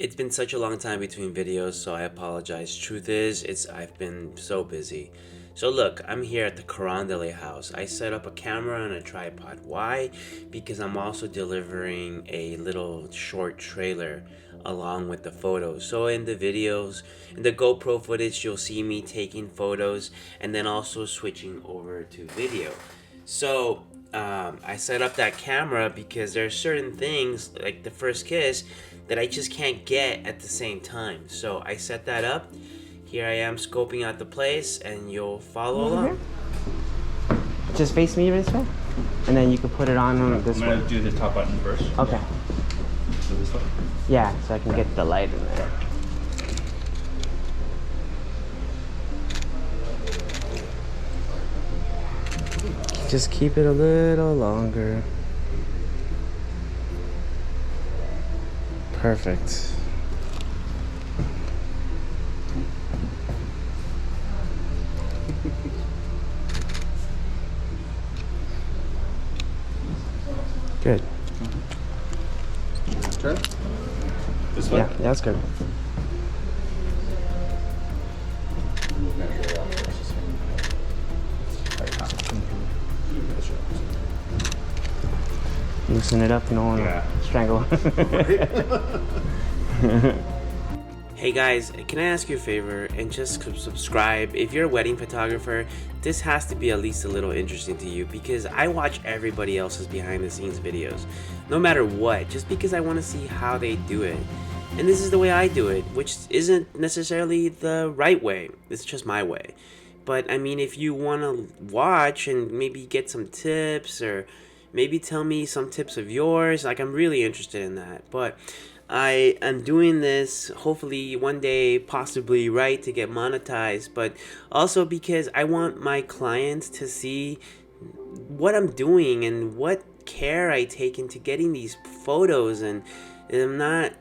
It's been such a long time between videos, so I apologize. Truth is, I've been so busy. So look, I'm here at the Carondelet House. I set up a camera and a tripod. Why? Because I'm also delivering a little short trailer along with the photos. So in the videos, in the GoPro footage, you'll see me taking photos and then also switching over to video. So I set up that camera because there are certain things, like the first kiss, that I just can't get at the same time. So I set that up. Here I am scoping out the place, and you'll follow along. Just face me this way, and then you can put it on this way. I'm gonna do the top button first. Okay. So this way? Yeah, so I can get the light in there. Just keep it a little longer. Perfect. Good. Turn. This way? Yeah, that's good. Loosen it up, you don't want to strangle. Hey guys, can I ask you a favor and just subscribe? If you're a wedding photographer, this has to be at least a little interesting to you, because I watch everybody else's behind the scenes videos, no matter what, just because I want to see how they do it. And this is the way I do it, which isn't necessarily the right way. It's just my way. But I mean, if you want to watch and maybe get some tips, or maybe tell me some tips of yours, like, I'm really interested in that. But I am doing this hopefully one day, possibly, right, to get monetized, but also because I want my clients to see what I'm doing and what care I take into getting these photos, and I'm not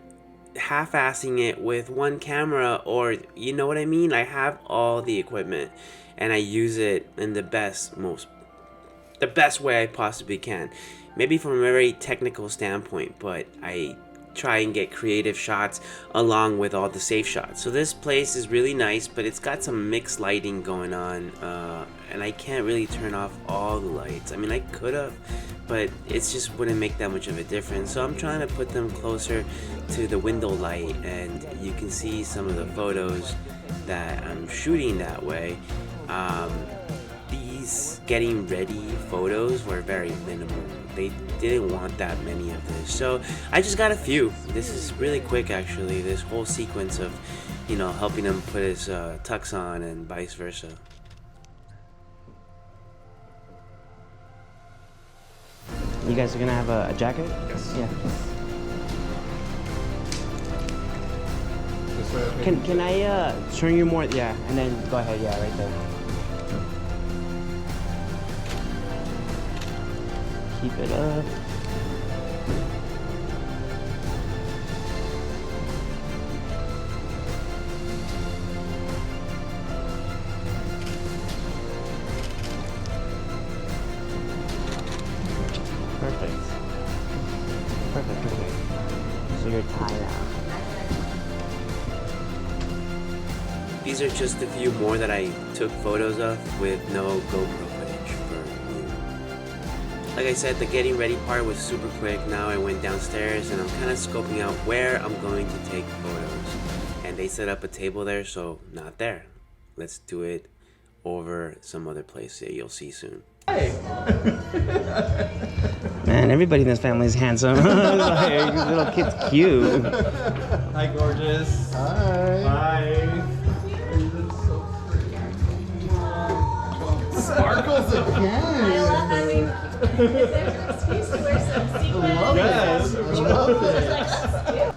half-assing it with one camera, or you know what I mean. I have all the equipment and I use it in the best way I possibly can, maybe from a very technical standpoint, but I try and get creative shots along with all the safe shots. So this place is really nice, but it's got some mixed lighting going on, and I can't really turn off all the lights. I mean, I could have, but it just wouldn't make that much of a difference. So I'm trying to put them closer to the window light, and you can see some of the photos that I'm shooting that way. These getting ready photos were very minimal. They didn't want that many of this, so I just got a few. This is really quick, actually, this whole sequence of, you know, helping him put his tux on and vice versa. You guys are gonna have a jacket? Yes. Yeah. This way, okay? Can I turn you more? Yeah, and then go ahead. Yeah, right there. Keep it up. Perfect. Perfect. So you're tied out. These are just a few more that I took photos of with no GoPro footage for you. Like I said, the getting ready part was super quick. Now I went downstairs and I'm kind of scoping out where I'm going to take photos. And they set up a table there, so not there. Let's do it over some other place that you'll see soon. Man, everybody in this family is handsome. Like, this little kid's cute. Hi, gorgeous. Hi. Bye. You look so pretty. Sparkles again. I mean, is there an excuse to wear some sequins? Yes. Love it.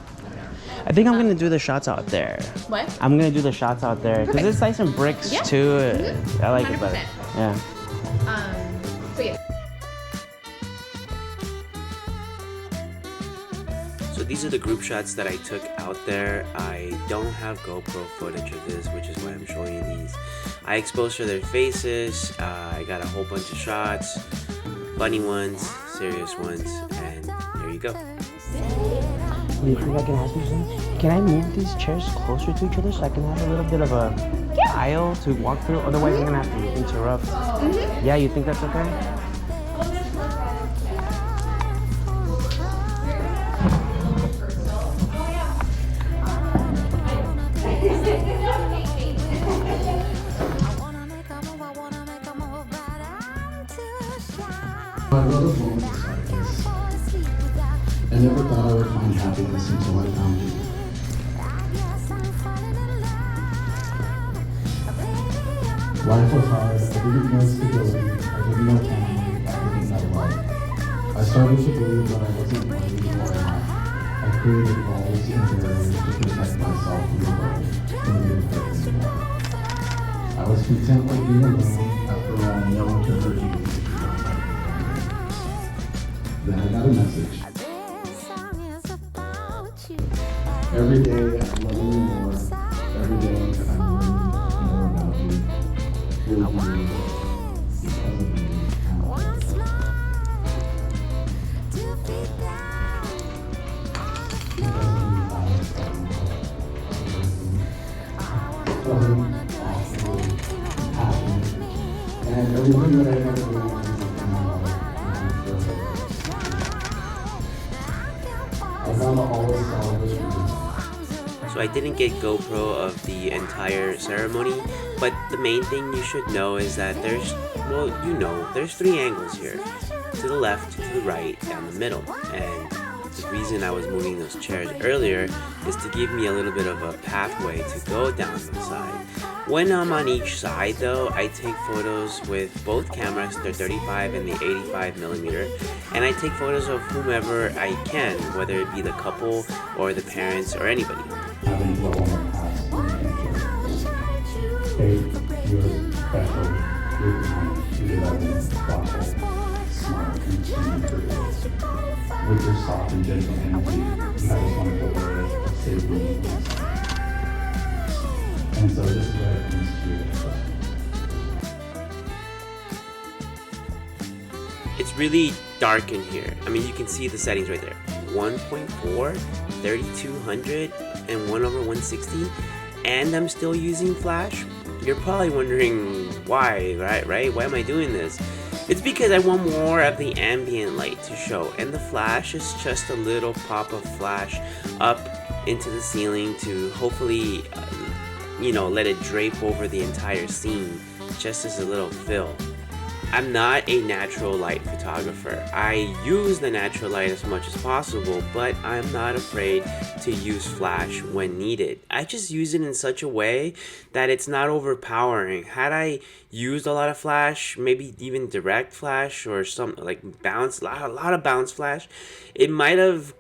I think I'm gonna do the shots out there. What? I'm gonna do the shots out there because there's like some bricks too. I like it better. 100%. Yeah. So yeah. So these are the group shots that I took out there. I don't have GoPro footage of this, which is why I'm showing you these. I exposed for their faces. I got a whole bunch of shots, funny ones, serious ones, and there you go. Do you think I can ask you something? can I move these chairs closer to each other so I can have a little bit of a aisle to walk through? Otherwise, I'm gonna have to interrupt. Yeah, you think that's okay? I wrote a poem to start this. I never thought I would find happiness until I found you. Life was hard, I didn't know stability, I didn't know family, I didn't know love. I started to believe that I wasn't worthy or enough. I created walls and barriers to protect myself from the world, from being hurt anymore. I was content with being alone, after all, no one could hurt you. Then I got a message. Every day I'm loving you more. Every day I'm learning more about you. With you, because of you, and all. And everything that I ever do in my life. I found always solid with you. So I didn't get GoPro of the entire ceremony, but the main thing you should know is that there's 3 angles here. To the left, to the right, and the middle. And the reason I was moving those chairs earlier is to give me a little bit of a pathway to go down the side. When I'm on each side though, I take photos with both cameras, the 35 and the 85mm, and I take photos of whomever I can, whether it be the couple or the parents or anybody. Having flow on the past and future. Kate, you're special. You're kind. You're loving, thoughtful, smart, and curious. With your soft and gentle energy, you have this wonderful way of safety and peace. And so this is where it comes to you. It's really dark in here. I mean, you can see the settings right there. 1.4, 3200, and 1/160, and I'm still using flash. You're probably wondering why, right? Why am I doing this? It's because I want more of the ambient light to show, and the flash is just a little pop of flash up into the ceiling to hopefully, let it drape over the entire scene, just as a little fill. I'm not a natural light photographer. I use the natural light as much as possible, but I'm not afraid to use flash when needed. I just use it in such a way that it's not overpowering. Had I used a lot of flash, maybe even direct flash or something like bounce, a lot of bounce flash, it might have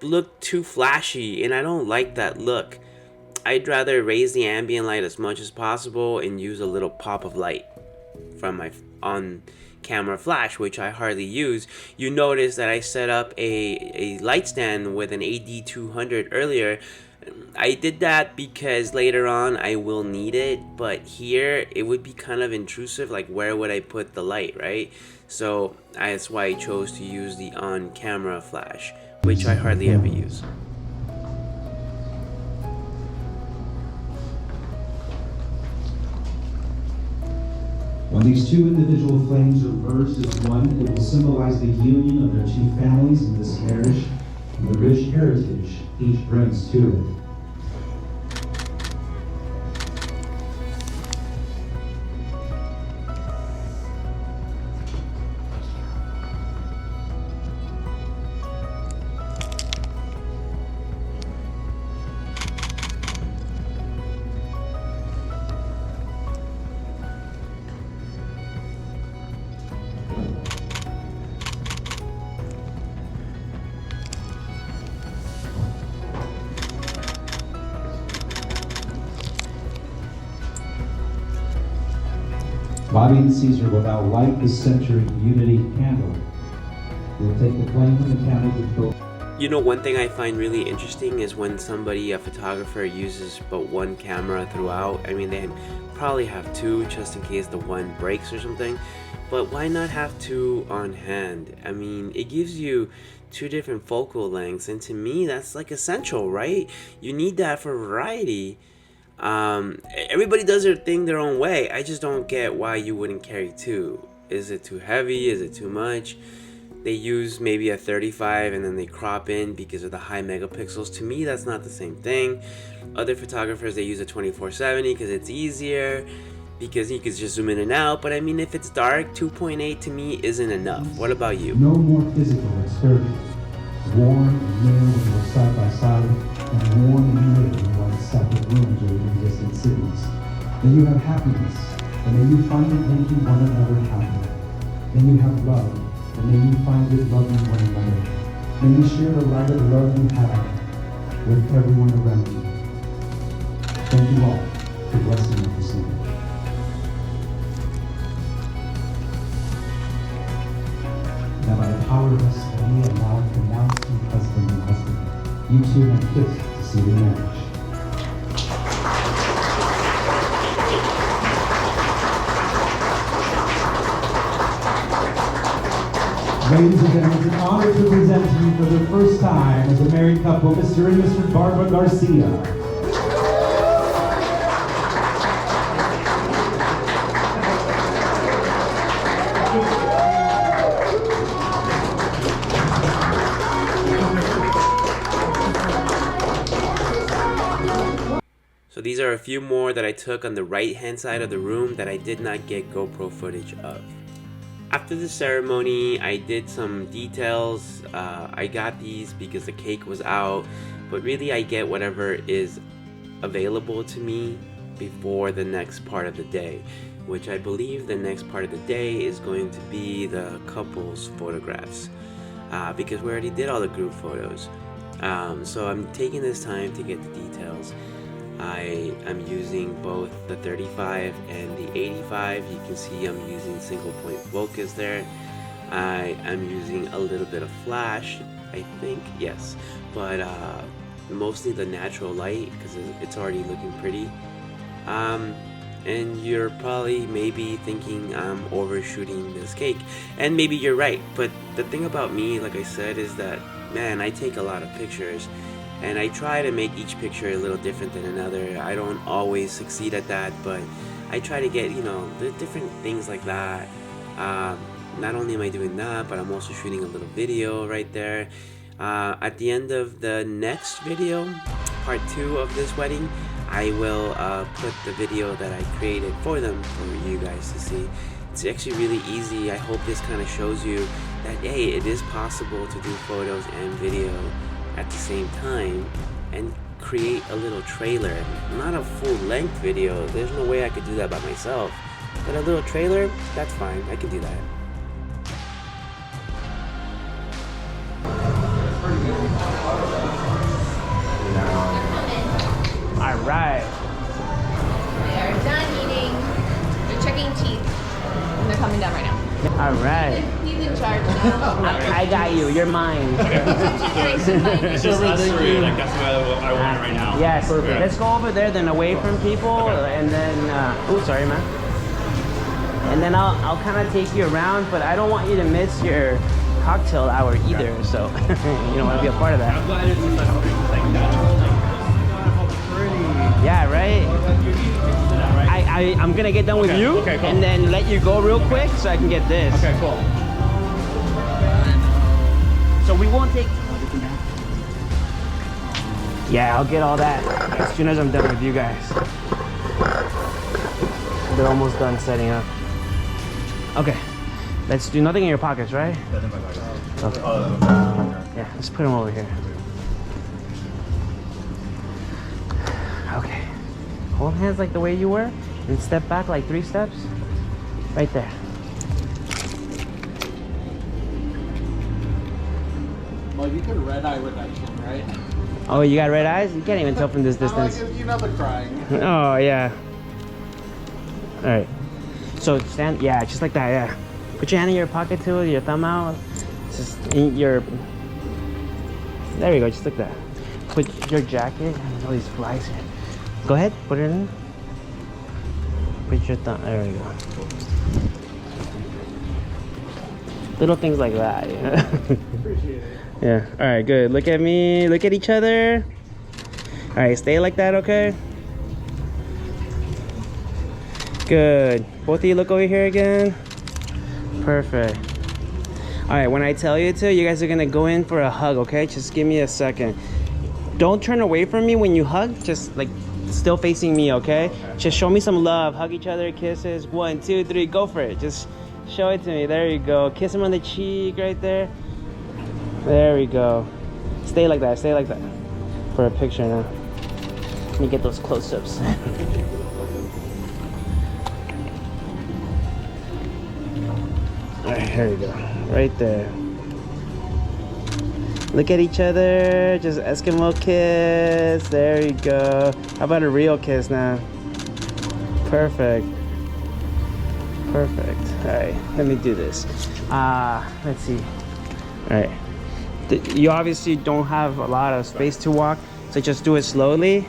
looked too flashy, and I don't like that look. I'd rather raise the ambient light as much as possible and use a little pop of light from my on-camera flash, which I hardly use. You notice that I set up a light stand with an AD200 earlier. I did that because later on I will need it, but here it would be kind of intrusive, like where would I put the light, right? So that's why I chose to use the on-camera flash, which I hardly ever use. When these two individual flames are merged as one, it will symbolize the union of their two families in this marriage and the rich heritage each brings to it. Bobby and Caesar will now light the center unity candle. We'll take the flame from the candle to both. One thing I find really interesting is when a photographer uses but one camera throughout. I mean, they probably have two just in case the one breaks or something. but why not have two on hand? I mean, it gives you two different focal lengths, and to me that's like essential, right? You need that for variety. Everybody does their thing their own way. I just don't get why you wouldn't carry two. Is it too heavy? Is it too much? They use maybe a 35 and then they crop in because of the high megapixels. To me, that's not the same thing. Other photographers, they use a 24-70 because it's easier, because you can just zoom in and out. But I mean, if it's dark, 2.8 to me isn't enough. What about you? No more physical excursion. Warm and near when you were side by side, and warm and near when you were in separate rooms or in distant cities. Then you have happiness, and then you find it making one another happy. Then you have love, and then you find it loving one another. Then you share the light of love you have with everyone around you. Thank you all for blessing me this evening. Now by the power of us, we are now pronounced you husband and husband. You two have kissed to see the marriage. Ladies and gentlemen, it's an honor to present to you for the first time as a married couple, Mr. and Mrs. Barbara Garcia. So these are a few more that I took on the right hand side of the room that I did not get GoPro footage of. After the ceremony, I did some details. I got these because the cake was out, but really I get whatever is available to me before the next part of the day, which I believe the next part of the day is going to be the couple's photographs, because we already did all the group photos. So I'm taking this time to get the details. I am using both the 35 and the 85. You can see I'm using single point focus there. I am using a little bit of flash, I think, yes, but mostly the natural light because it's already looking pretty. And you're probably maybe thinking I'm overshooting this cake, and maybe you're right, but the thing about me, like I said, is that, man, I take a lot of pictures. And I try to make each picture a little different than another. I don't always succeed at that, but I try to get, you know, the different things like that. Not only am I doing that, but I'm also shooting a little video right there. At the end of the next video, part 2 of this wedding, I will put the video that I created for them for you guys to see. It's actually really easy. I hope this kind of shows you that, hey, it is possible to do photos and video at the same time and create a little trailer. Not a full-length video, there's no way I could do that by myself, but a little trailer, that's fine, I can do that. All right. They are done eating. They're checking teeth. And they're coming down right now. All right. He's in charge now. I got you. You're mine. It's just us three, like that's what I want right now. Yes. Perfect. Let's go over there, then away from people, and then. Oh, sorry, man. And then I'll kind of take you around, but I don't want you to miss your cocktail hour either. So you don't want to be a part of that. I'm glad it's like natural. Like, oh my God, how pretty. Yeah. Right. I'm gonna get done with you, okay, cool. and then let you go real quick so I can get this. Okay, cool. So we won't take. Yeah, I'll get all that as soon as I'm done with you guys. They're almost done setting up. Okay, let's do nothing in your pockets, right? Okay. Yeah, let's put them over here. Okay. Hold hands like the way you were, and step back like 3 steps. Right there. Well, you could red eye with that kid, right? Oh, you got red eyes? You can't even tell from this distance. You know the crying. Oh, yeah. All right. So stand, yeah, just like that, yeah. Put your hand in your pocket too, your thumb out. Just in your, there you go, just like that. Put your jacket, and all these flies here. Go ahead, put it in. Put your thumb, there we go. Little things like that, you know? Appreciate it. Yeah, all right, good. Look at me, look at each other. All right, stay like that, okay? Good. Both of you look over here again. Perfect. All right, when I tell you to, you guys are gonna go in for a hug, okay? Just give me a second. Don't turn away from me when you hug, just like still facing me, okay? Just show me some love. Hug each other, kisses. 1, 2, 3, go for it. Just show it to me. There you go. Kiss him on the cheek right there. There we go. Stay like that, stay like that. For a picture now. Let me get those close-ups. Alright, here we go. Right there. Look at each other. Just Eskimo kiss. There you go. How about a real kiss now? Perfect. Perfect. Alright, let me do this. Let's see. Alright. You obviously don't have a lot of space to walk, so just do it slowly.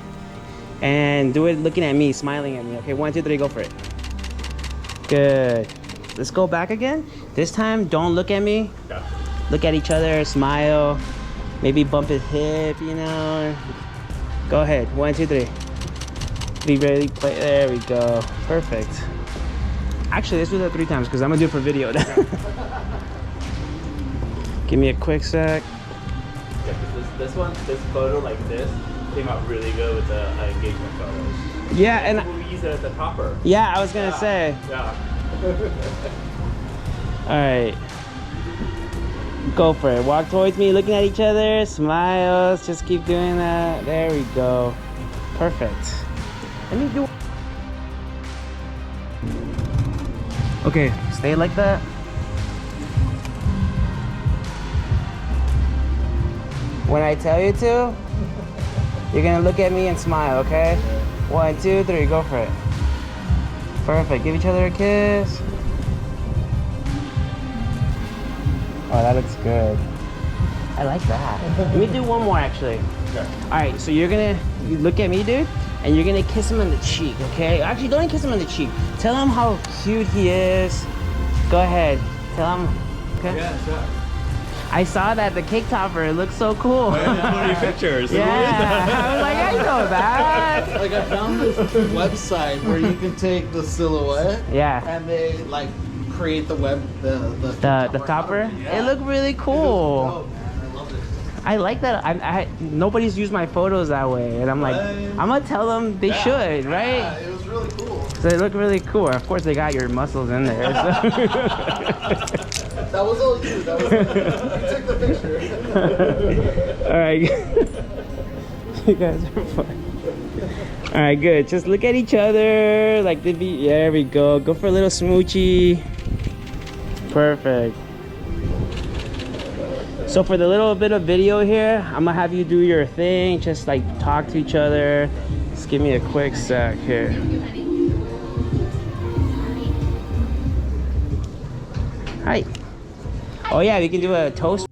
And do it looking at me, smiling at me. Okay, 1, 2, 3, go for it. Good. Let's go back again. This time, don't look at me. Look at each other, smile. Maybe bump his hip, you know. Go ahead, 1, 2, 3. Be ready, play. There we go. Perfect. Actually, let's do that 3 times because I'm gonna do it for video. Give me a quick sec. Yeah, this photo like this came out really good with the engagement photos. Yeah, and we use it as the topper. yeah, I was gonna say. Yeah. All right, go for it. Walk towards me, looking at each other, smiles. Just keep doing that. There we go. Perfect. Let me do. Okay, stay like that. When I tell you to, you're gonna look at me and smile, okay? 1, 2, 3, go for it. Perfect. Give each other a kiss. Oh, that looks good. I like that. Let me do one more actually. Okay. All right, so you look at me, dude, and you're gonna kiss him on the cheek, okay? Actually, don't kiss him on the cheek. Tell him how cute he is. Go ahead. Tell him. Okay. Yeah, sure. I saw that the cake topper. It looks so cool. Funny pictures. Yeah. I was like, I know that. Like I found this website where you can take the silhouette Yeah. and they like create the The topper. Yeah. It looked really cool. Oh man, I love it. I like that. Nobody's used my photos that way, and I'm like, I'm gonna tell them they should, right? Yeah, it was really cool. So they look really cool. Of course, they got your muscles in there. So. That was all you. That was you took the picture. All right, you guys are fun. All right, good. Just look at each other like they be. There we go. Go for a little smoochy. Perfect. So for the little bit of video here, I'm gonna have you do your thing. Just like talk to each other. Just give me a quick sec here. Hi. Oh yeah, we can do a toast.